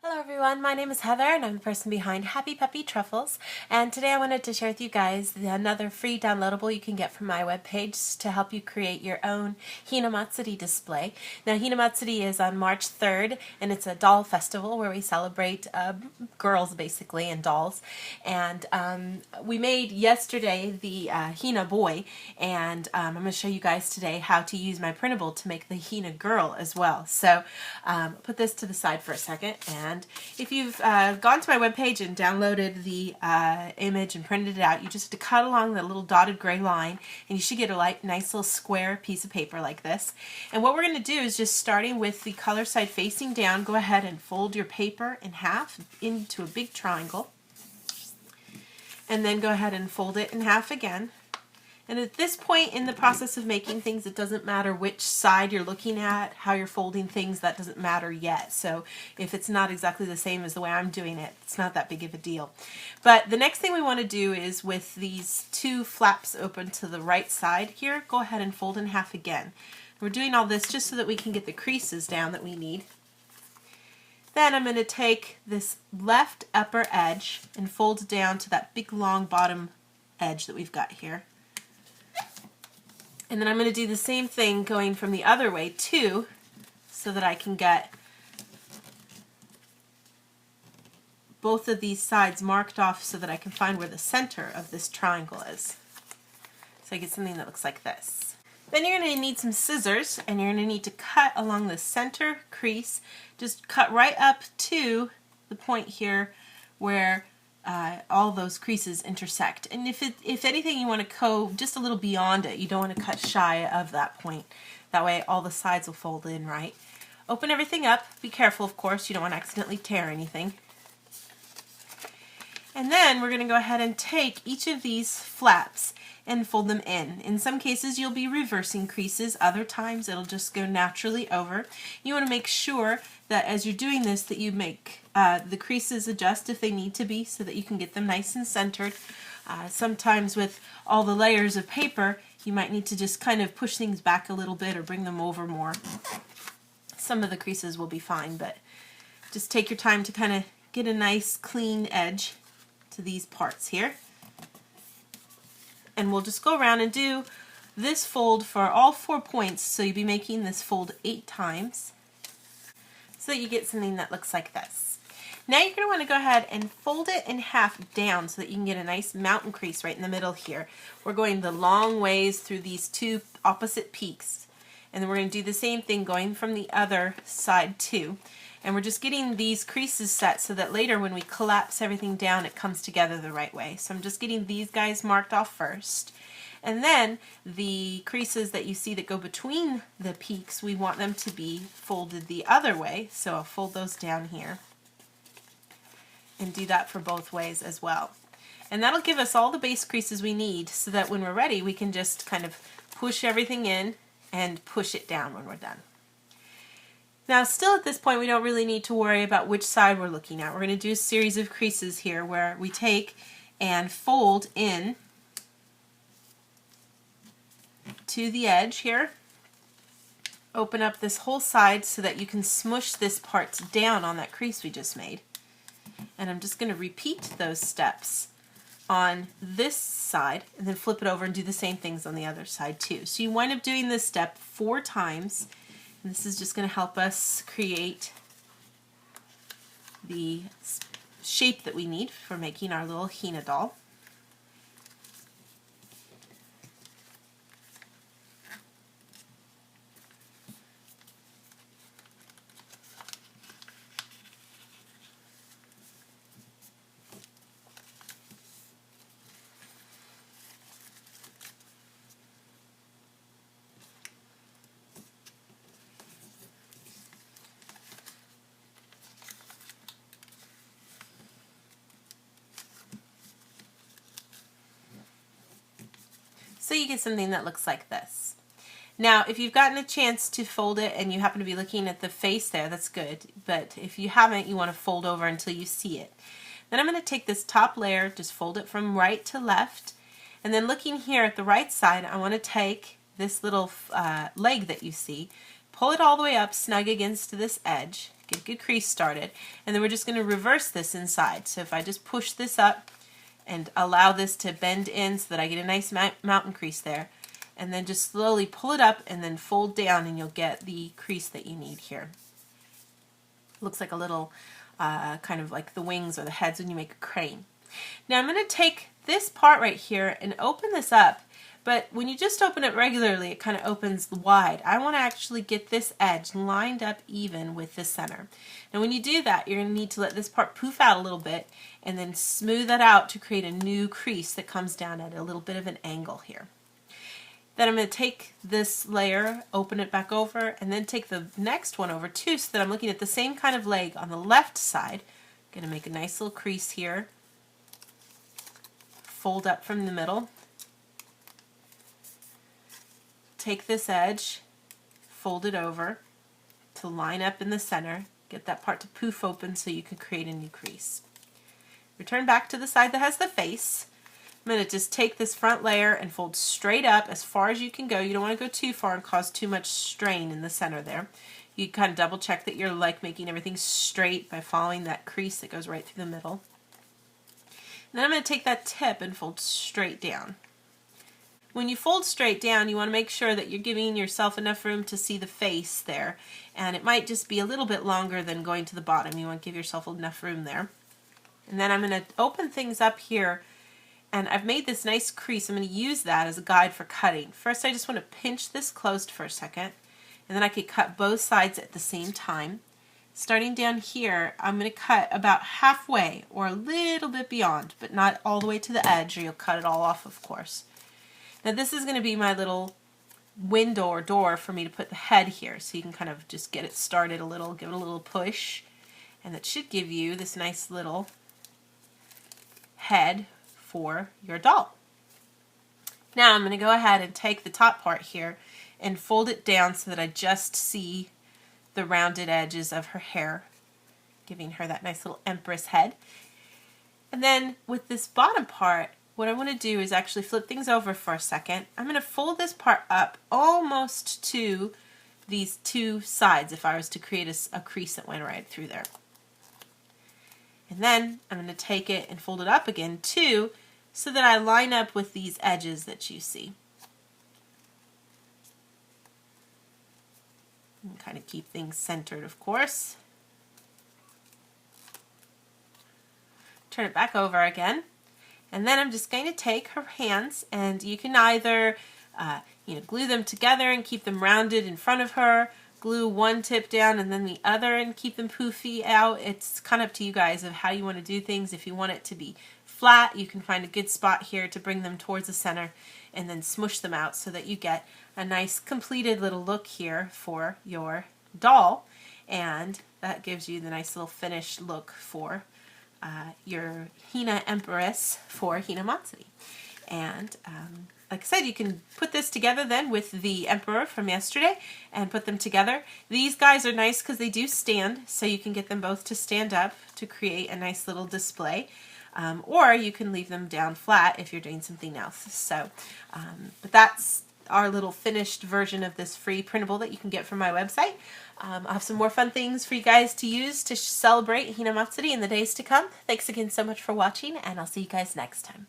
Hello everyone, my name is Heather and I'm the person behind happypuppytruffles, and today I wanted to share with you guys another free downloadable you can get from my webpage to help you create your own Hinamatsuri display. Now Hinamatsuri is on March 3rd and it's a doll festival where we celebrate girls basically and dolls, and we made yesterday the Hina boy, and I'm going to show you guys today how to use my printable to make the Hina girl as well. So put this to the side for a second, and if you've gone to my webpage and downloaded the image and printed it out, you just have to cut along the little dotted gray line and you should get a nice little square piece of paper like this. And what we're going to do is, just starting with the color side facing down, go ahead and fold your paper in half into a big triangle, and then go ahead and fold it in half again. And at this point in the process of making things, it doesn't matter which side you're looking at, how you're folding things, that doesn't matter yet. So if it's not exactly the same as the way I'm doing it, it's not that big of a deal. But the next thing we want to do is, with these two flaps open to the right side here, go ahead and fold in half again. We're doing all this just so that we can get the creases down that we need. Then I'm going to take this left upper edge and fold down to that big long bottom edge that we've got here. And then I'm going to do the same thing going from the other way too, so that I can get both of these sides marked off so that I can find where the center of this triangle is. So I get something that looks like this. Then you're going to need some scissors, and you're going to need to cut along the center crease. Just cut right up to the point here where all those creases intersect. And if anything, you want to go just a little beyond it. You don't want to cut shy of that point. That way all the sides will fold in right. Open everything up. Be careful, of course. You don't want to accidentally tear anything. And then we're going to go ahead and take each of these flaps and fold them in. In some cases you'll be reversing creases, other times it'll just go naturally over. You want to make sure that as you're doing this that you make the creases adjust if they need to be, so that you can get them nice and centered. Sometimes with all the layers of paper you might need to just kind of push things back a little bit or bring them over more. Some of the creases will be fine, but just take your time to kind of get a nice clean edge to these parts here. And we'll just go around and do this fold for all 4 points, so you'll be making this fold 8 times so that you get something that looks like this. Now you're going to want to go ahead and fold it in half down so that you can get a nice mountain crease right in the middle here. We're going the long ways through these two opposite peaks, and then we're going to do the same thing going from the other side too. And we're just getting these creases set so that later when we collapse everything down it comes together the right way. So I'm just getting these guys marked off first. And then the creases that you see that go between the peaks, we want them to be folded the other way. So I'll fold those down here and do that for both ways as well. And that'll give us all the base creases we need, so that when we're ready we can just kind of push everything in and push it down when we're done. Now still at this point we don't really need to worry about which side we're looking at. We're going to do a series of creases here where we take and fold in to the edge here. Open up this whole side so that you can smush this part down on that crease we just made. And I'm just going to repeat those steps on this side and then flip it over and do the same things on the other side too. So you wind up doing this step 4 times. And this is just going to help us create the shape that we need for making our little Hina doll. So you get something that looks like this. Now if you've gotten a chance to fold it and you happen to be looking at the face there, that's good. But if you haven't, you want to fold over until you see it. Then I'm going to take this top layer, just fold it from right to left, and then looking here at the right side, I want to take this little leg that you see, pull it all the way up snug against this edge, get a good crease started. And then we're just going to reverse this inside. So if I just push this up and allow this to bend in so that I get a nice mountain crease there, and then just slowly pull it up and then fold down, and you'll get the crease that you need here. Looks like a little kind of like the wings or the heads when you make a crane. Now I'm going to take this part right here and open this up, but when you just open it regularly, it kind of opens wide. I want to actually get this edge lined up even with the center. Now when you do that, you're going to need to let this part poof out a little bit and then smooth that out to create a new crease that comes down at a little bit of an angle here. Then I'm going to take this layer, open it back over, and then take the next one over too, so that I'm looking at the same kind of leg on the left side. I'm going to make a nice little crease here, fold up from the middle, take this edge, fold it over to line up in the center, get that part to poof open so you can create a new crease. Return back to the side that has the face. I'm going to just take this front layer and fold straight up as far as you can go. You don't want to go too far and cause too much strain in the center there. You kind of double check that you're like making everything straight by following that crease that goes right through the middle. And then I'm going to take that tip and fold straight down. When you fold straight down, you want to make sure that you're giving yourself enough room to see the face there. And it might just be a little bit longer than going to the bottom. You want to give yourself enough room there. And then I'm going to open things up here. And I've made this nice crease. I'm going to use that as a guide for cutting. First, I just want to pinch this closed for a second, and then I could cut both sides at the same time. Starting down here, I'm going to cut about halfway or a little bit beyond, but not all the way to the edge, or you'll cut it all off, of course. Now this is going to be my little window or door for me to put the head here, so you can kind of just get it started a little, give it a little push, and that should give you this nice little head for your doll. Now I'm going to go ahead and take the top part here and fold it down so that I just see the rounded edges of her hair, giving her that nice little Empress head. And then with this bottom part, what I want to do is actually flip things over for a second. I'm going to fold this part up almost to these two sides if I was to create a crease that went right through there. And then I'm going to take it and fold it up again too, so that I line up with these edges that you see. And kind of keep things centered, of course. Turn it back over again. And then I'm just going to take her hands, and you can either glue them together and keep them rounded in front of her, glue one tip down and then the other and keep them poofy out. It's kind of up to you guys of how you want to do things. If you want it to be flat, you can find a good spot here to bring them towards the center and then smush them out so that you get a nice completed little look here for your doll, and that gives you the nice little finished look for your Hina Empress for Hinamatsuri. And like I said, you can put this together then with the Emperor from yesterday and put them together. These guys are nice because they do stand, so you can get them both to stand up to create a nice little display. Or you can leave them down flat if you're doing something else. So, but that's our little finished version of this free printable that you can get from my website. I'll have some more fun things for you guys to use to celebrate Hinamatsuri in the days to come. Thanks again so much for watching, and I'll see you guys next time.